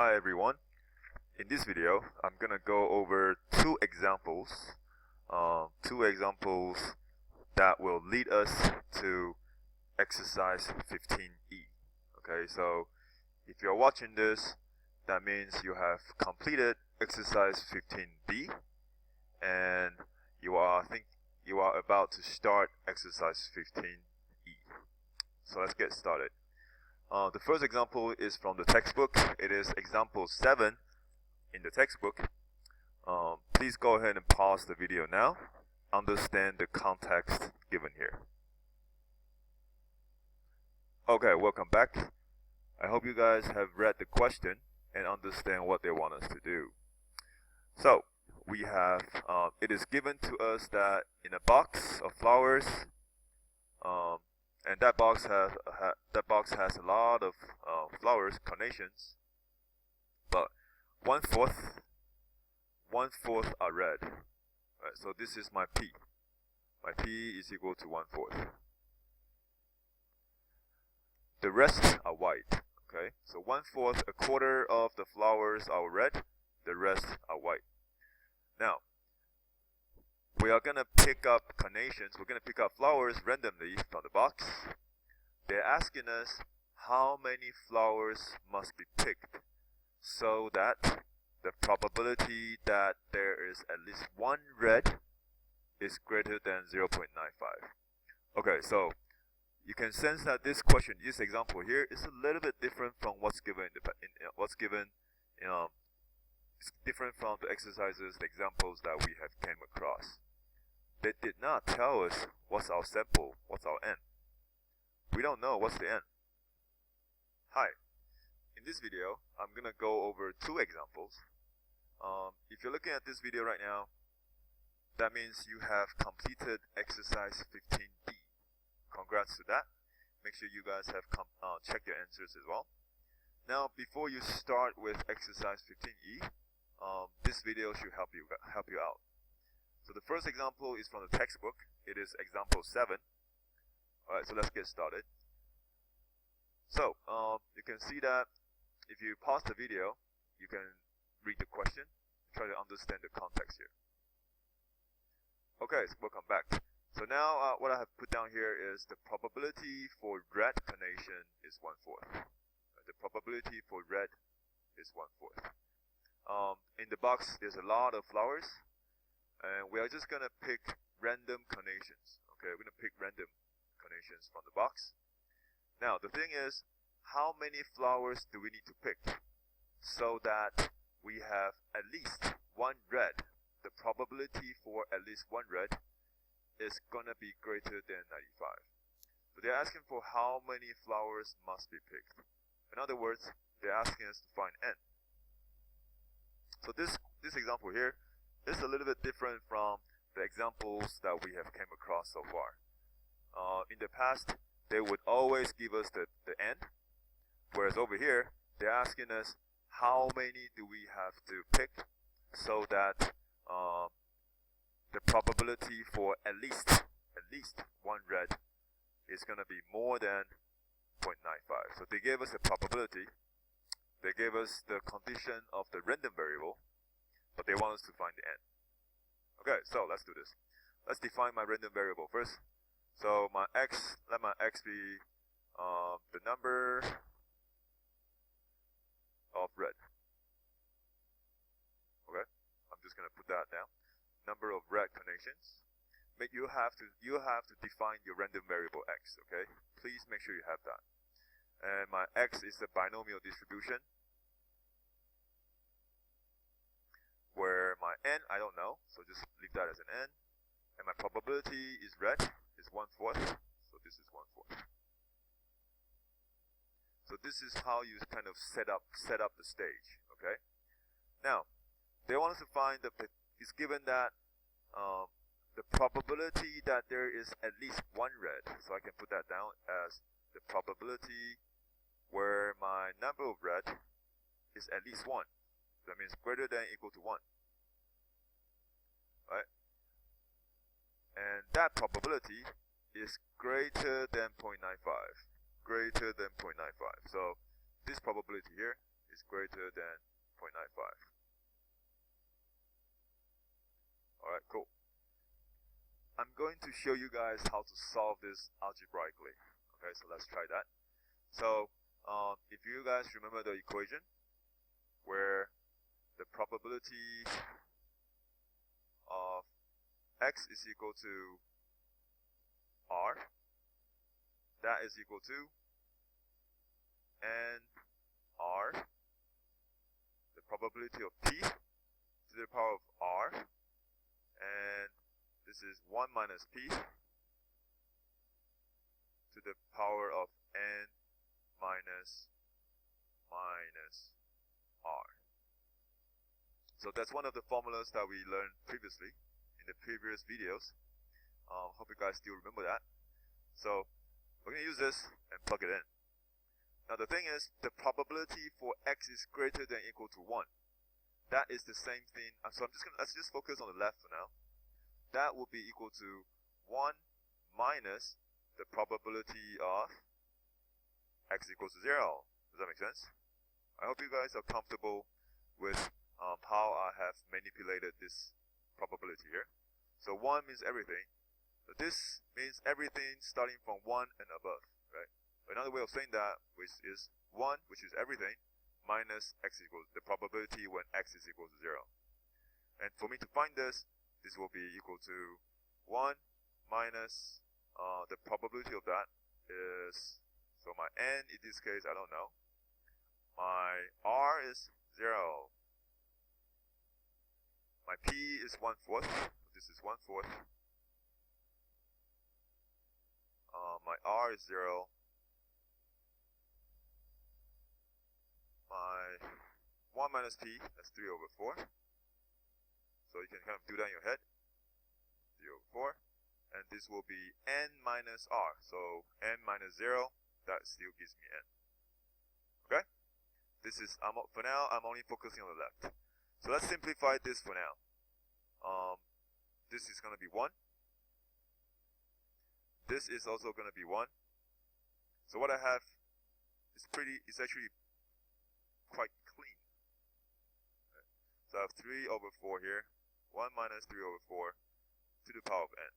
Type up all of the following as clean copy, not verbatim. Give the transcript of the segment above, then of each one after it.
Hi everyone. In this video, I'm gonna go over two examples that will lead us to exercise 15E. Okay, so if you're watching this, that means you have completed exercise 15B, and you are about to start exercise 15E. So let's get started. The first example is from the textbook. It is example 7 in the textbook. Please go ahead and pause the video now. Understand the context given here. Okay, welcome back. I hope you guys have read the question and understand what they want us to do. So, we have, it is given to us that in a box of flowers, and that box has a lot of flowers, carnations, but one fourth are red. Right, so this is my P. My P is equal to 1/4. The rest are white. Okay, so 1/4, a quarter of the flowers are red. The rest are white. Now, we are gonna pick up carnations. We're gonna pick up flowers randomly from the box. They're asking us how many flowers must be picked so that the probability that there is at least one red is greater than 0.95. Okay, so you can sense that this question, this example here, is a little bit different from what's given it's different from the exercises, the examples that we have came across. They did not tell us what's our sample, what's our n. We don't know what's the n. Hi. In this video, I'm going to go over two examples. If you're looking at this video right now, that means you have completed exercise 15D. Congrats to that. Make sure you guys have checked your answers as well. Now, before you start with exercise 15E, this video should help you out. So the first example is from the textbook. It is example 7. Alright, so let's get started. So, you can see that if you pause the video, you can read the question, try to understand the context here. Okay, so welcome back. So now what I have put down here is the probability for red carnation is 1/4. The probability for red is 1/4. In the box, there's a lot of flowers, and we are just gonna pick random carnations. Okay, we're gonna pick random carnations from the box. Now, the thing is, how many flowers do we need to pick so that we have at least one red? The probability for at least one red is gonna be greater than 95. So they're asking for how many flowers must be picked. In other words, they're asking us to find n. So this example here is a little bit different from the examples that we have came across so far. In the past, they would always give us the n, whereas over here, they're asking us how many do we have to pick so that the probability for at least one red is going to be more than 0.95. So they gave us a probability. They gave us the condition of the random variable, but they want us to find the n. Okay, so let's do this. Let's define my random variable first. So my x, let my x be the number of red. Okay, I'm just gonna put that down. Number of red carnations. You have to define your random variable x. Okay, please make sure you have that. And my x is a binomial distribution, where my n, I don't know, so just leave that as an n. And my probability is red, is 1/4, so this is 1/4. So this is how you kind of set up the stage, okay? Now, they want us to find it's given that the probability that there is at least one red, so I can put that down as the probability where my number of red is at least 1. That means greater than or equal to 1. Right? And that probability is greater than 0.95. Greater than 0.95. So this probability here is greater than 0.95. Alright, cool. I'm going to show you guys how to solve this algebraically. Okay, so let's try that. So, if you guys remember the equation where the probability of x is equal to r, that is equal to n r, the probability of p to the power of r, and this is 1 minus p to the power of n minus r. So that's one of the formulas that we learned previously in the previous videos. Hope you guys still remember that. So we're going to use this and plug it in. Now the thing is, the probability for x is greater than or equal to 1. That is the same thing. So let's just focus on the left for now. That will be equal to 1 minus the probability of x equals to 0. Does that make sense? I hope you guys are comfortable with how I have manipulated this probability here. So 1 means everything. So this means everything starting from 1 and above, right? Another way of saying that is 1, which is everything, minus x equals the probability when x is equal to 0. And for me to find this will be equal to 1 minus the probability of that is, so my n in this case, I don't know. My r is 0. My p is 1/4. This is 1/4. My r is 0. My 1 minus p, that's 3/4. So you can kind of do that in your head. 3/4. And this will be n minus r. So n minus 0, that still gives me n. Okay? This is, for now, I'm only focusing on the left. So let's simplify this for now. This is going to be 1. This is also going to be 1. So what I have is actually quite clean. Okay. So I have 3/4 here. 1 minus 3/4 to the power of n.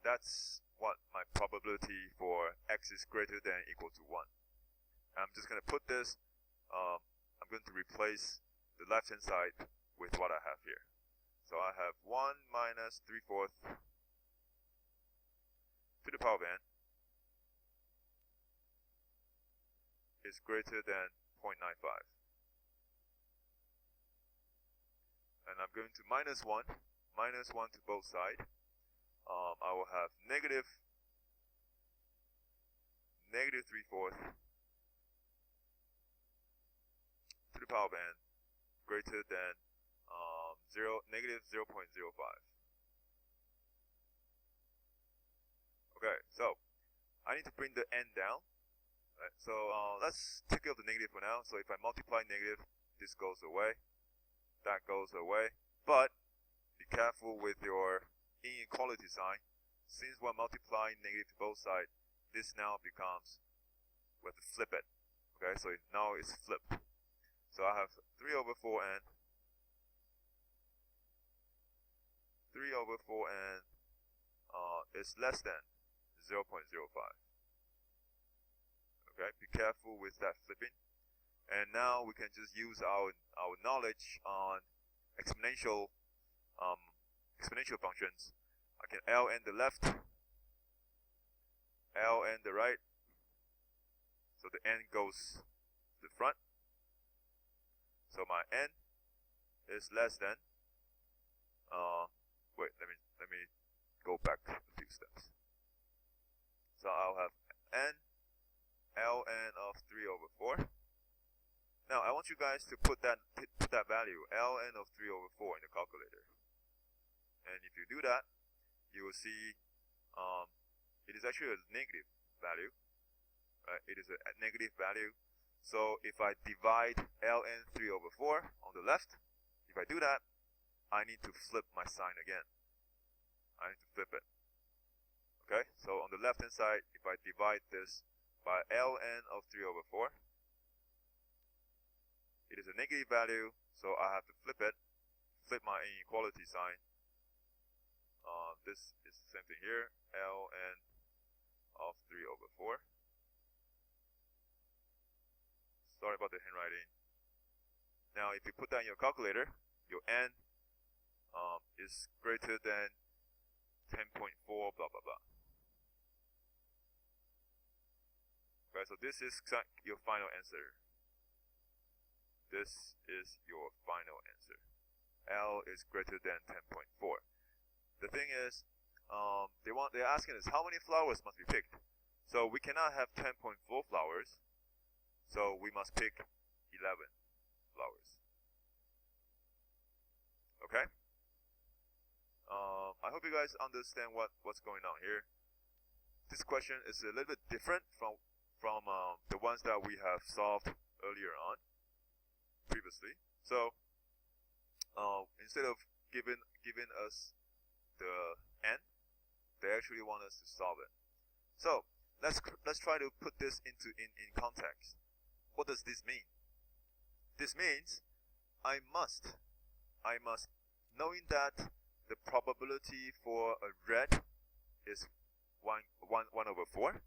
That's what my probability for x is greater than or equal to 1. I'm just going to put this, I'm going to replace the left hand side with what I have here. So I have 1 minus 3/4 to the power of n is greater than 0.95. And I'm going to minus 1 to both sides. I will have negative 3/4 to the power of n greater than negative 0.05. Okay, so I need to bring the n down. Right, so let's take care of the negative for now. So if I multiply negative, this goes away. That goes away. But be careful with your inequality sign. Since we're multiplying negative to both sides, this now becomes, we have to flip it. Okay, so now it's flipped. So I have 3/4n. 3/4n is less than 0.05. Okay, be careful with that flipping. And now we can just use our knowledge on exponential functions. I can ln the left, ln the right. So the n goes to the front. So my n is less than. Wait, let me go back a few steps. So I'll have n ln of 3/4. Now I want you guys to put that value ln of 3/4 in the calculator. And if you do that, you will see it is actually a negative value. Right? It is a negative value. So if I divide ln 3/4 on the left, if I do that, I need to flip my sign again. I need to flip it. Okay, so on the left hand side, if I divide this by ln of 3/4, it is a negative value, so I have to flip my inequality sign. This is the same thing here, ln of 3/4. Sorry about the handwriting. Now, if you put that in your calculator, your n is greater than 10.4, blah, blah, blah. Okay, so this is your final answer. This is your final answer. L is greater than 10.4. The thing is, they're asking us how many flowers must be picked. So we cannot have 10.4 flowers. So we must pick 11 flowers. Okay? I hope you guys understand what's going on here. This question is a little bit different from the ones that we have solved earlier on, previously. So instead of giving us the n, they actually want us to solve it. So let's try to put this in context. What does this mean? This means I must, knowing that the probability for a red is 1/4.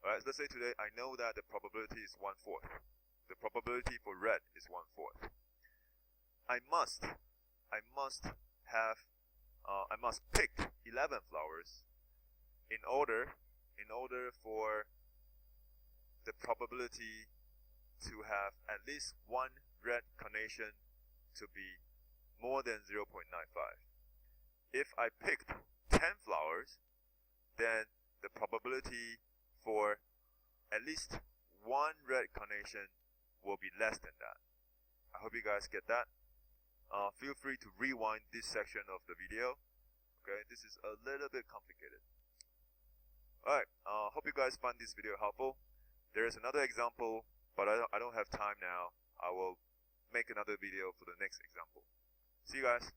Alright, let's say today I know that the probability is 1/4. The probability for red is 1/4. I must pick 11 flowers in order for the probability to have at least one red carnation to be more than 0.95. If I picked 10 flowers, then the probability for at least one red carnation will be less than that. I hope you guys get that. Feel free to rewind this section of the video. Okay, this is a little bit complicated. Alright, hope you guys find this video helpful. There is another example, but I don't have time now. I will make another video for the next example. See you guys.